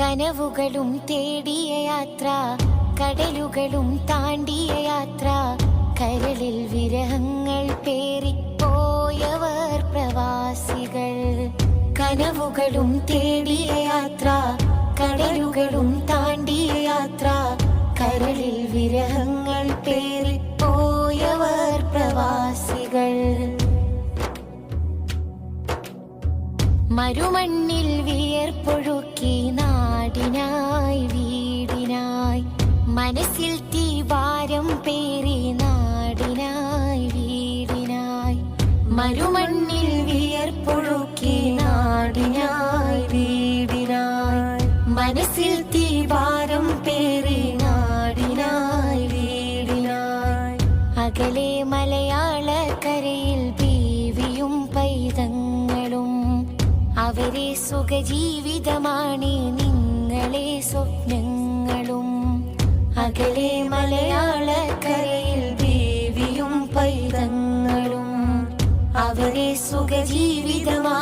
കനവുകളും തേടിയ യാത്ര, കടലുകളും താണ്ടിയ യാത്ര, കരളിൽ വിരഹങ്ങൾ പേറിപ്പോയവർ പ്രവാസികൾ. കനവുകളും തേടിയ യാത്ര, കടലുകളും താണ്ടിയ യാത്ര, കരളിൽ വിരഹങ്ങൾ പേറിപ്പോയവർ പ്രവാസികൾ. മരുമണ്ണിൽ വിയർപ്പൊഴുക്കി നാടിനായി വീടിനായി, മനസ്സിൽ തീഭാരം പേറി നാടിനായി വീടിനായി. മരുമണ്ണിൽ വിയർപ്പൊഴുക്കി നാടിനായി വീടിനായി, മനസ്സിൽ തീഭാരം പേറി നാടിനായി വീടിനായി. അകലെ മലയാളക്കരയിൽ ബീവിയും പൈതങ്ങളും, അവരെ സുഖജീവിതമാണ് നിങ്ങളെ സ്വപ്നങ്ങളും. അകലെ മലയാളക്കരയിൽ ബീവിയും പൈതങ്ങളും, അവരെ സുഖജീവിതമാണ്.